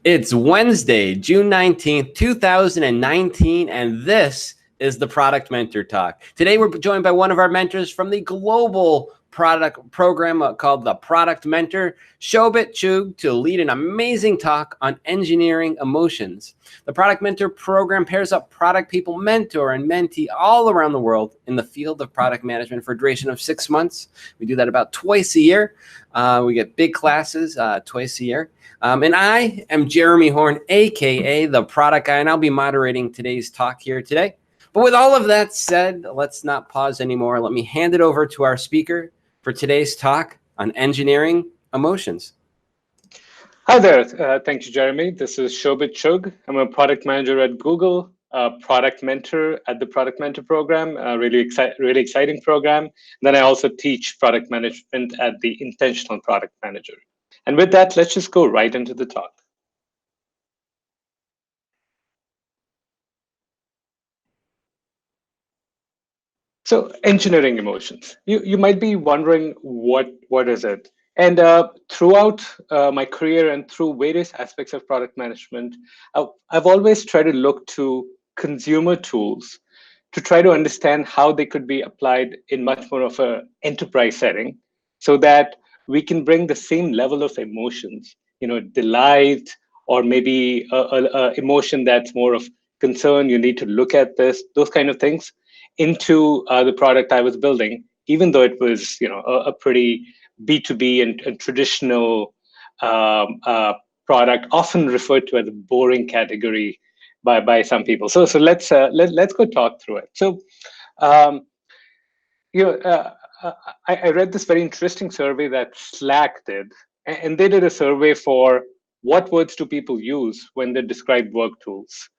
It's Wednesday, June 19th, 2019, and this is the Product Mentor Talk. Today, we're joined by one of our mentors from the global product program called the Product Mentor, Shobhit, Chugh, to lead an amazing talk on engineering emotions. The Product Mentor program pairs up product people, mentor and mentee all around the world in the field of product management for a duration of 6 months. We do that about twice a year. We get big classes twice a year. And I am Jeremy Horn, aka the Product Guy, and I'll be moderating today's talk here today. But with all of that said, let's not pause anymore. Let me hand it over to our speaker for today's talk on engineering emotions. Hi there. Thank you, Jeremy. This is Shobhit Chugh. I'm a product manager at Google, a product mentor at the Product Mentor program, a really exciting program. Then I also teach product management at the Intentional Product Manager. And with that, let's just go right into the talk. So engineering emotions. You might be wondering what is it? And throughout my career and through various aspects of product management, I've always tried to look to consumer tools to try to understand how they could be applied in much more of an enterprise setting so that we can bring the same level of emotions, delight, or maybe a emotion that's more of concern, you need to look at this, those kind of things into the product I was building, even though it was, a pretty B2B and traditional product, often referred to as a boring category by some people. So let's go talk through it. So, I read this very interesting survey that Slack did, and they did a survey for what words do people use when they describe work tools.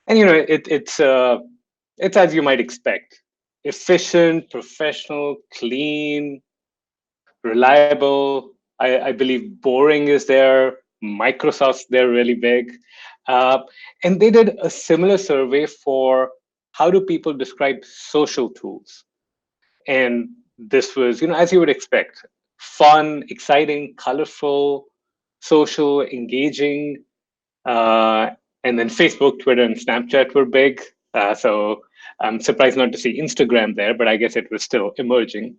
And it's as you might expect: efficient, professional, clean, reliable. I believe boring is there. Microsoft's there really big. And they did a similar survey for how do people describe social tools. And this was, as you would expect, fun, exciting, colorful, social, engaging. And then Facebook, Twitter, and Snapchat were big. So I'm surprised not to see Instagram there, but I guess it was still emerging.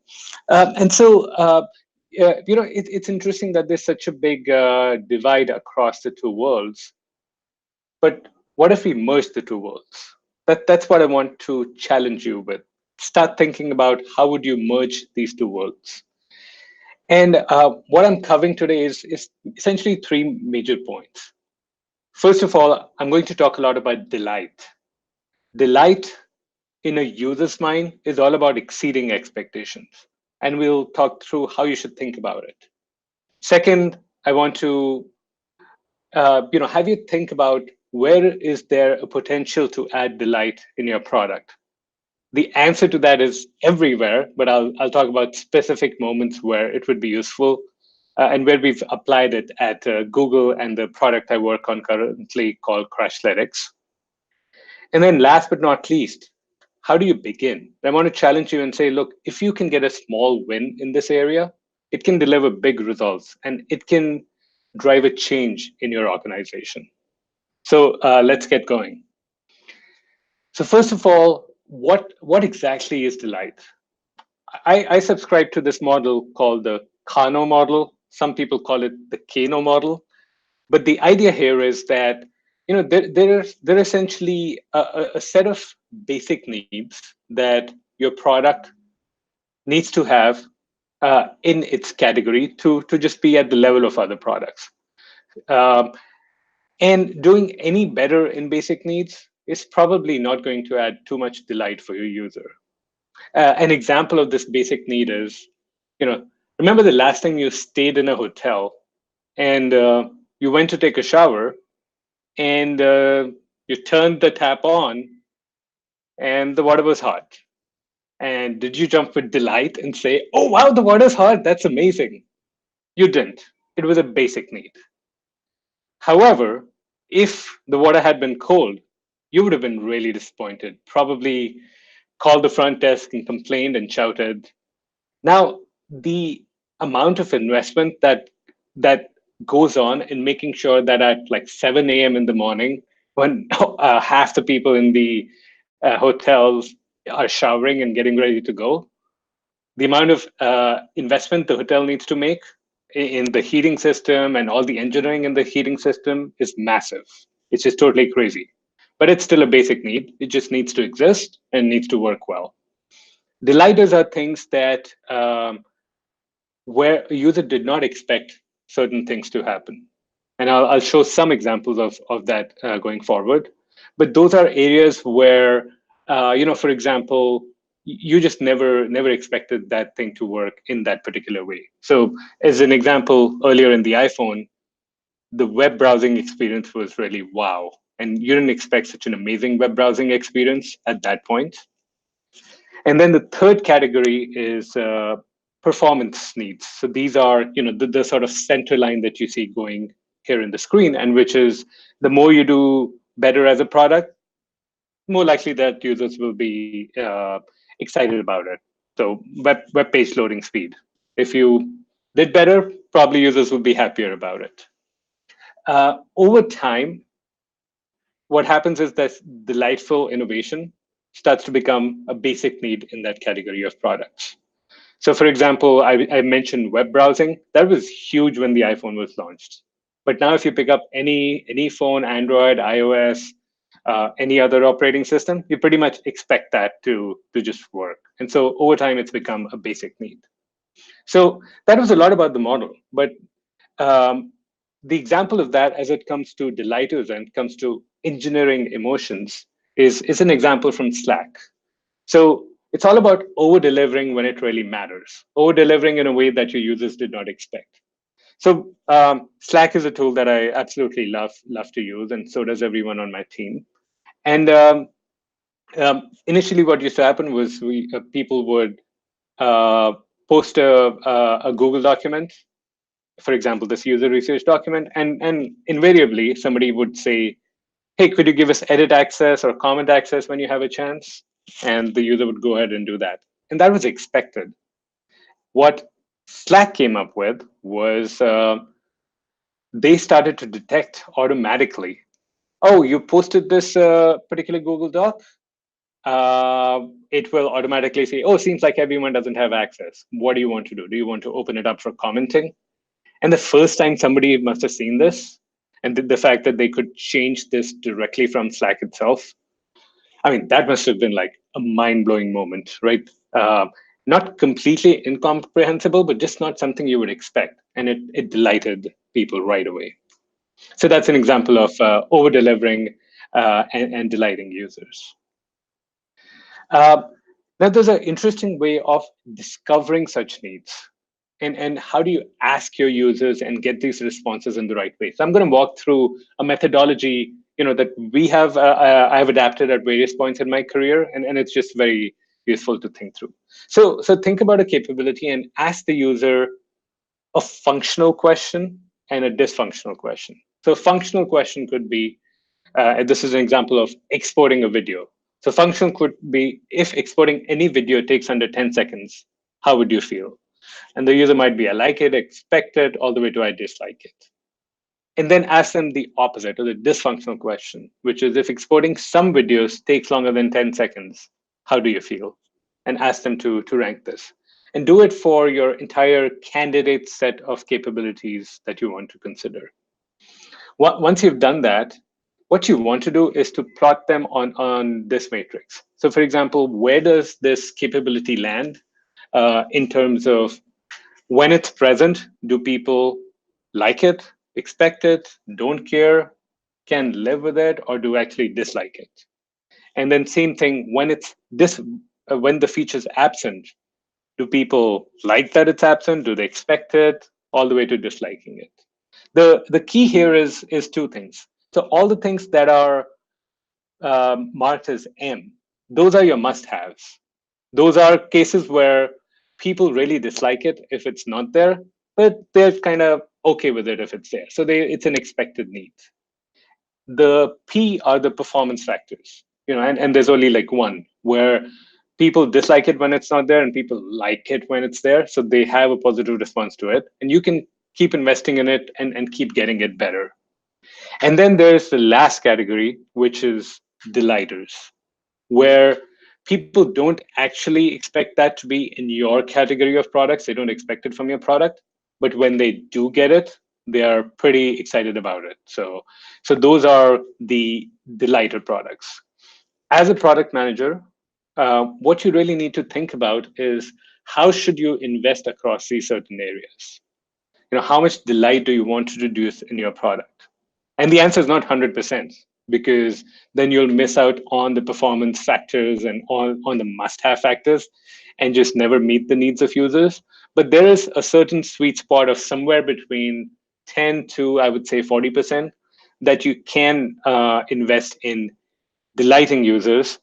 It's interesting that there's such a big divide across the two worlds. But what if we merge the two worlds? That's what I want to challenge you with. Start thinking about how would you merge these two worlds. And what I'm covering today is essentially three major points. First of all, I'm going to talk a lot about delight. Delight in a user's mind is all about exceeding expectations. And we'll talk through how you should think about it. Second, I want to have you think about where is there a potential to add delight in your product. The answer to that is everywhere, but I'll talk about specific moments where it would be useful and where we've applied it at Google and the product I work on currently called Crashlytics. And then last but not least, how do you begin? I want to challenge you and say, look, if you can get a small win in this area, it can deliver big results and it can drive a change in your organization. So let's get going. So first of all, what exactly is delight? I subscribe to this model called the Kano model. Some people call it the Kano model. But the idea here is that they're essentially a set of basic needs that your product needs to have in its category to just be at the level of other products. And doing any better in basic needs is probably not going to add too much delight for your user. An example of this basic need is, remember the last time you stayed in a hotel and you went to take a shower and you turned the tap on and the water was hot. And did you jump with delight and say, oh, wow, the water's hot, that's amazing? You didn't. It was a basic need. However, if the water had been cold, you would have been really disappointed, probably called the front desk and complained and shouted. Now, the amount of investment that goes on in making sure that at like 7 a.m. in the morning, when half the people in the hotels are showering and getting ready to go, the amount of investment the hotel needs to make in the heating system and all the engineering in the heating system is massive. It's just totally crazy. But it's still a basic need. It just needs to exist and needs to work well. Delighters are things that where a user did not expect certain things to happen. And I'll show some examples of that going forward. But those are areas where, for example, you just never expected that thing to work in that particular way. So as an example, earlier in the iPhone, the web browsing experience was really wow. And you didn't expect such an amazing web browsing experience at that point. And then the third category is performance needs. So these are, the sort of center line that you see going here in the screen, and which is the more you do better as a product, more likely that users will be excited about it. So web page loading speed. If you did better, probably users will be happier about it. Over time, what happens is that delightful innovation starts to become a basic need in that category of products. So for example, I mentioned web browsing. That was huge when the iPhone was launched. But now if you pick up any phone, Android, iOS, any other operating system, you pretty much expect that to just work. And so over time, it's become a basic need. So that was a lot about the model. But the example of that as it comes to delighters and comes to engineering emotions is an example from Slack. So it's all about over delivering when it really matters, over delivering in a way that your users did not expect. So Slack is a tool that I absolutely love to use, and so does everyone on my team. And initially, what used to happen was people would post a Google document, for example, this user research document, and invariably somebody would say, "Hey, could you give us edit access or comment access when you have a chance?" And the user would go ahead and do that. And that was expected. What Slack came up with was they started to detect automatically, oh, you posted this particular Google Doc? It will automatically say, oh, seems like everyone doesn't have access. What do you want to do? Do you want to open it up for commenting? And the first time somebody must have seen this, and the fact that they could change this directly from Slack itself, I mean, that must have been like a mind-blowing moment, right? Not completely incomprehensible, but just not something you would expect. And it delighted people right away. So that's an example of over-delivering and delighting users. Now, there's an interesting way of discovering such needs. And how do you ask your users and get these responses in the right way? So I'm going to walk through a methodology that we have, I have adapted at various points in my career, and it's just very useful to think through. So think about a capability and ask the user a functional question and a dysfunctional question. So a functional question could be, this is an example of exporting a video. So functional could be, if exporting any video takes under 10 seconds, how would you feel? And the user might be, I like it, expect it, all the way to I dislike it. And then ask them the opposite, or the dysfunctional question, which is, if exporting some videos takes longer than 10 seconds, how do you feel? And ask them to rank this. And do it for your entire candidate set of capabilities that you want to consider. Once you've done that, what you want to do is to plot them on this matrix. So for example, where does this capability land in terms of when it's present? Do people like it, expect it, don't care, can live with it, or do actually dislike it? And then same thing, when it's when the feature's absent, do people like that it's absent? Do they expect it? All the way to disliking it. The key here is two things. So all the things that are marked as M, those are your must-haves. Those are cases where people really dislike it if it's not there, but they're kind of okay with it if it's there. So it's an expected need. The P are the performance factors, and there's only like one, where people dislike it when it's not there and people like it when it's there. So they have a positive response to it. And you can keep investing in it, and keep getting it better. And then there's the last category, which is delighters, where people don't actually expect that to be in your category of products. They don't expect it from your product, but when they do get it, they are pretty excited about it. So those are the delighter products. As a product manager, what you really need to think about is how should you invest across these certain areas? How much delight do you want to introduce in your product? And the answer is not 100%, because then you'll miss out on the performance factors and on the must-have factors and just never meet the needs of users. But there is a certain sweet spot of somewhere between 10 to, I would say, 40% that you can invest in delighting users,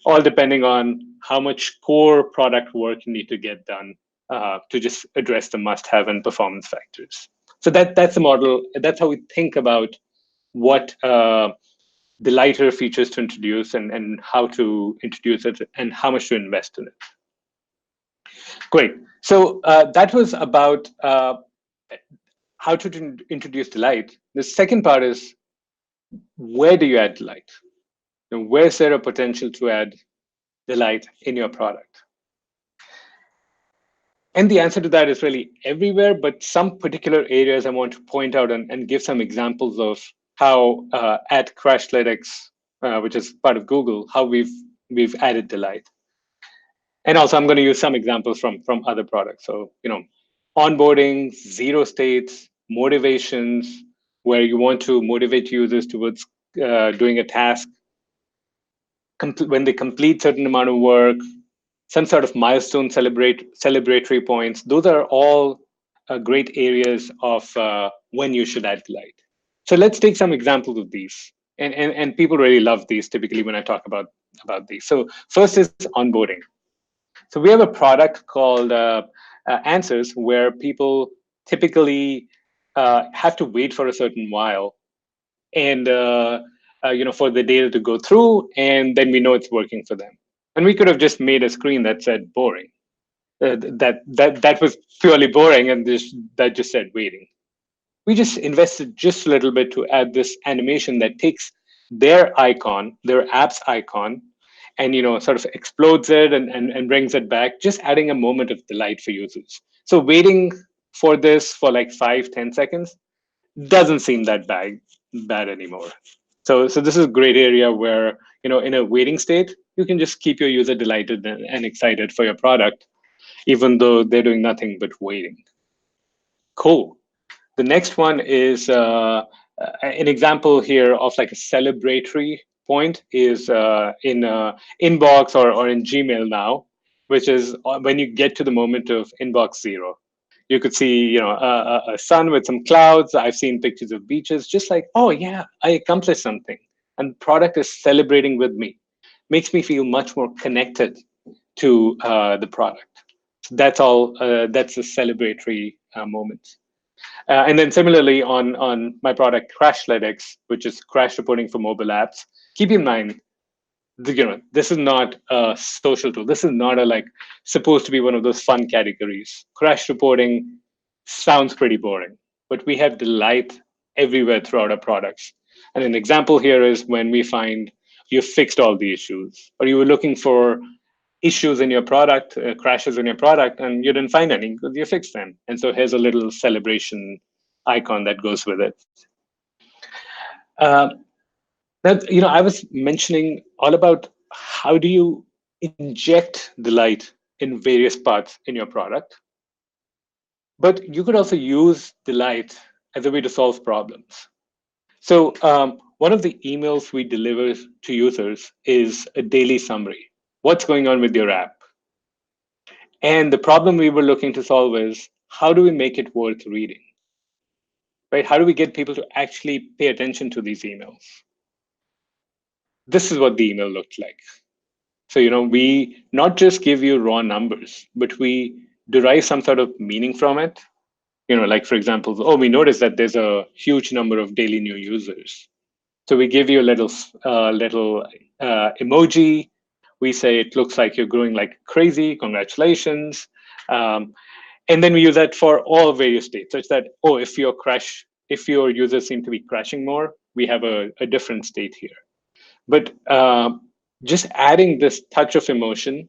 all depending on how much core product work you need to get done to just address the must-have and performance factors. So that's the model. That's how we think about what delighter features to introduce and how to introduce it and how much to invest in it. Great. So that was about how to introduce delight. The second part is, where do you add delight? And where's there a potential to add delight in your product? And the answer to that is really everywhere, but some particular areas I want to point out and give some examples of how at Crashlytics, which is part of Google, how we've added delight. And also I'm going to use some examples from other products. So, onboarding, zero states, motivations, where you want to motivate users towards doing a task. When they complete certain amount of work, some sort of milestone celebratory points. Those are all great areas of when you should add delight. So let's take some examples of these. And people really love these typically when I talk about these. So first is onboarding. So we have a product called Answers, where people typically have to wait for a certain while and for the data to go through, and then we know it's working for them. And we could have just made a screen that said boring. That was purely boring, and that just said waiting. We just invested just a little bit to add this animation that takes their icon, their app's icon, and sort of explodes it and brings it back, just adding a moment of delight for users. So waiting for this for like 5-10 seconds doesn't seem that bad anymore. So this is a great area where, in a waiting state, you can just keep your user delighted and excited for your product, even though they're doing nothing but waiting. Cool. The next one is an example here of like a celebratory point is in inbox or in Gmail now, which is when you get to the moment of inbox zero. You could see, a sun with some clouds. I've seen pictures of beaches, just like, oh yeah, I accomplished something. And the product is celebrating with me. Makes me feel much more connected to the product. So that's all. That's a celebratory moment. And then similarly on my product Crashlytics, which is crash reporting for mobile apps. Keep in mind, this is not a social tool. This is not supposed to be one of those fun categories. Crash reporting sounds pretty boring, but we have delight everywhere throughout our products. And an example here is when we find you fixed all the issues, or you were looking for issues in your product, crashes in your product, and you didn't find any because you fixed them. And so here's a little celebration icon that goes with it. I was mentioning all about how do you inject delight in various parts in your product, but you could also use delight as a way to solve problems. So one of the emails we deliver to users is a daily summary. What's going on with your app? And the problem we were looking to solve is, how do we make it worth reading? Right? How do we get people to actually pay attention to these emails? This is what the email looked like. So, we not just give you raw numbers, but we derive some sort of meaning from it. Like for example, we noticed that there's a huge number of daily new users. So we give you a little emoji. We say it looks like you're growing like crazy. Congratulations. And then we use that for all various states, such that, oh, if your users seem to be crashing more, we have a different state here. But just adding this touch of emotion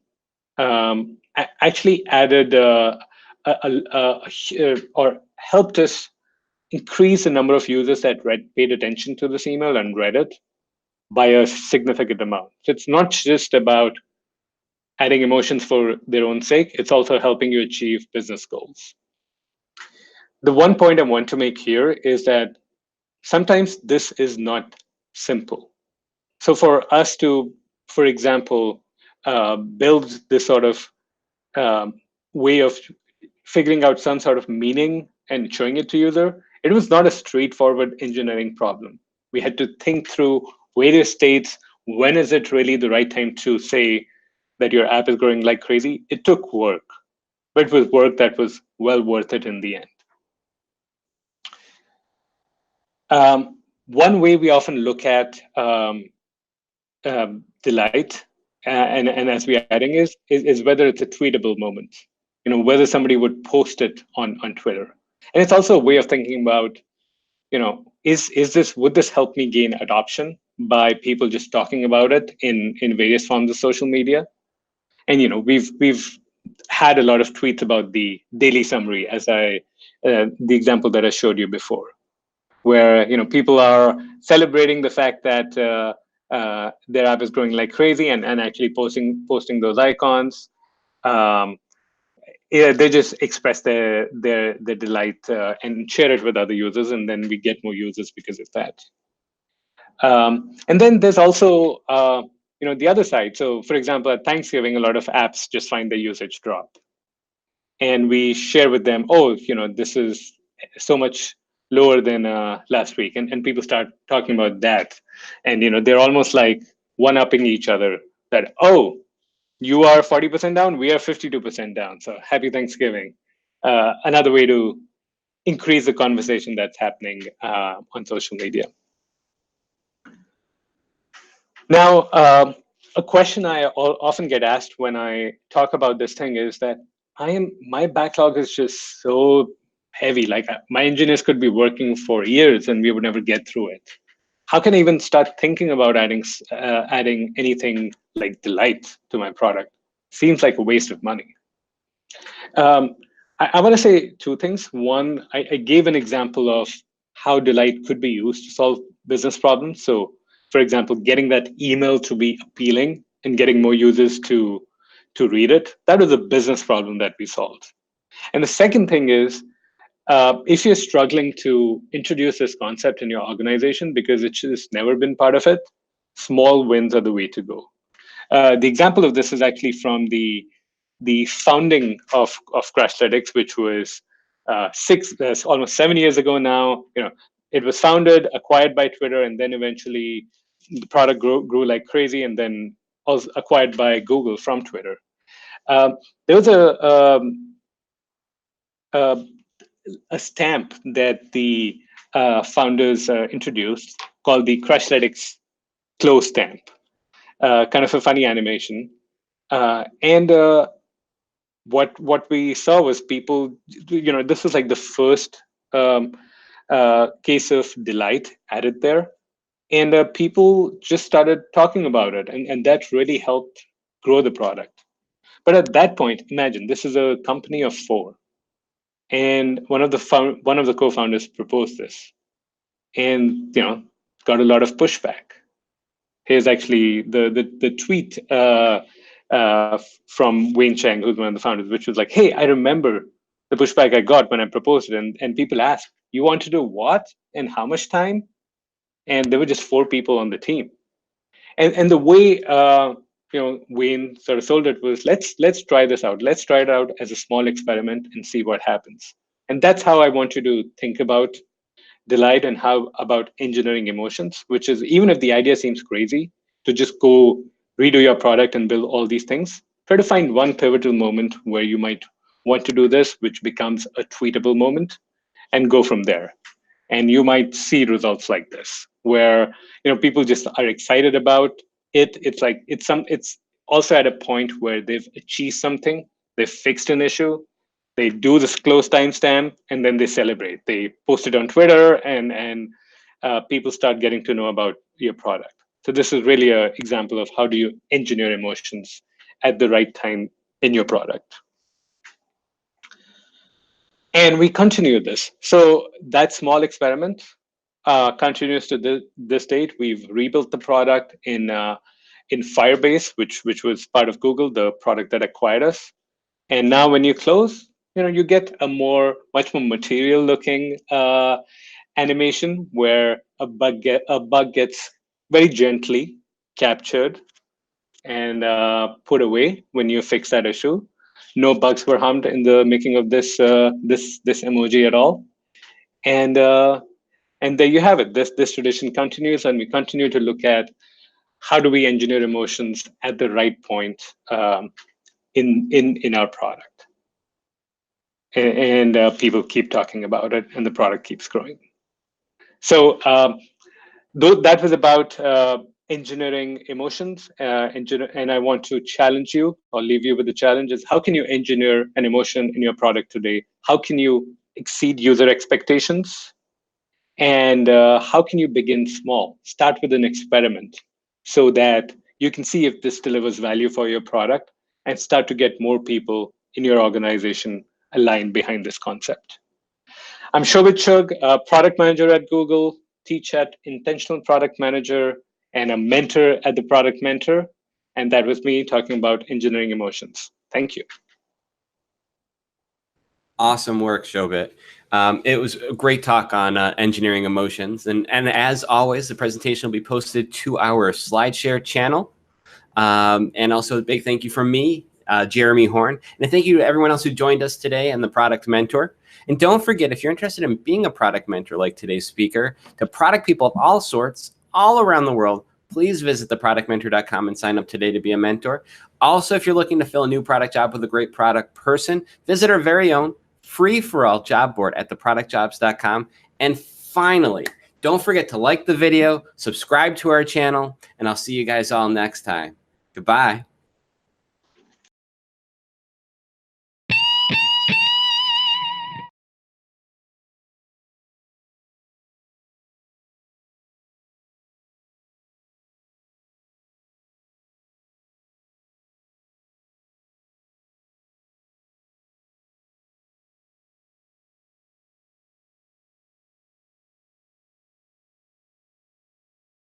actually added or helped us increase the number of users that paid attention to this email and read it by a significant amount. So it's not just about adding emotions for their own sake, it's also helping you achieve business goals. The one point I want to make here is that sometimes this is not simple. So for us to, for example, build this sort of way of figuring out some sort of meaning and showing it to user, it was not a straightforward engineering problem. We had to think through various states. When is it really the right time to say that your app is growing like crazy? It took work, but it was work that was well worth it in the end. One way we often look at delight, and as we're adding is whether it's a tweetable moment, whether somebody would post it on Twitter. And it's also a way of thinking about, would this help me gain adoption by people just talking about it in various forms of social media? And we've had a lot of tweets about the daily summary, as the example that I showed you before, where people are celebrating the fact that their app is growing like crazy and actually posting those icons. They just express their delight and share it with other users, and then we get more users because of that. And then there's also the other side. So for example, at Thanksgiving, a lot of apps just find their usage drop, and we share with them, oh, this is so much lower than last week, and people start talking about that, and they're almost like one-upping each other, that, oh, you are 40% down, we are 52% down, so happy Thanksgiving. Another way to increase the conversation that's happening on social media. Now, a question I often get asked when I talk about this thing is that my backlog is just so heavy. Like, my engineers could be working for years and we would never get through it. How can I even start thinking about adding anything like delight to my product? Seems like a waste of money. I want to say two things. One, I gave an example of how delight could be used to solve business problems. So, for example, getting that email to be appealing and getting more users to read it, that was a business problem that we solved. And the second thing is, if you're struggling to introduce this concept in your organization because it's just never been part of it, small wins are the way to go. The example of this is actually from the founding of Crashlytics, which was almost 7 years ago now. It was founded, acquired by Twitter, and then eventually the product grew like crazy, and then also acquired by Google from Twitter. There was a stamp that the founders introduced called the Crashlytics close stamp, kind of a funny animation. And what we saw was people, this was like the first case of delight added there. And people just started talking about it. And that really helped grow the product. But at that point, imagine this is a company of 4. And one of the co-founders proposed this, and got a lot of pushback. Here's actually the tweet from Wayne Cheng, who's one of the founders, which was like, "Hey, I remember the pushback I got when I proposed it, and people asked, you want to do what and how much time?" And there were just 4 people on the team, and the way Wayne sort of sold it was, let's try this out. Let's try it out as a small experiment and see what happens. And that's how I want you to think about delight and how about engineering emotions, which is, even if the idea seems crazy, to just go redo your product and build all these things, try to find one pivotal moment where you might want to do this, which becomes a tweetable moment, and go from there. And you might see results like this, where people just are excited about it. It's also at a point where they've achieved something, they've fixed an issue, They do this close timestamp, and then they celebrate. They post it on Twitter, and people start getting to know about your product. So this is really an example of how do you engineer emotions at the right time in your product. And we continue this. So that small experiment continues to this date. We've rebuilt the product in Firebase, which was part of Google, the product that acquired us. And now when you close, you get a much more material looking animation where a bug gets very gently captured and put away when you fix that issue. No bugs were harmed in the making of this emoji at all. And there you have it. This tradition continues, and we continue to look at how do we engineer emotions at the right point in our product. And people keep talking about it, and the product keeps growing. So that was about engineering emotions. And I want to challenge you, or leave you with the challenge is, how can you engineer an emotion in your product today? How can you exceed user expectations? And how can you begin small? Start with an experiment so that you can see if this delivers value for your product, and start to get more people in your organization aligned behind this concept. I'm Shobhit Chugh, a product manager at Google, teach at Intentional Product Manager, and a mentor at the Product Mentor. And that was me talking about engineering emotions. Thank you. Awesome work, Shobhit. It was a great talk on engineering emotions. And as always, the presentation will be posted to our SlideShare channel. And also a big thank you from me, Jeremy Horn. And thank you to everyone else who joined us today and the Product Mentor. And don't forget, if you're interested in being a product mentor like today's speaker, to product people of all sorts, all around the world, please visit theproductmentor.com and sign up today to be a mentor. Also, if you're looking to fill a new product job with a great product person, visit our very own free-for-all job board at theproductjobs.com. And finally, don't forget to like the video, subscribe to our channel, and I'll see you guys all next time. Goodbye.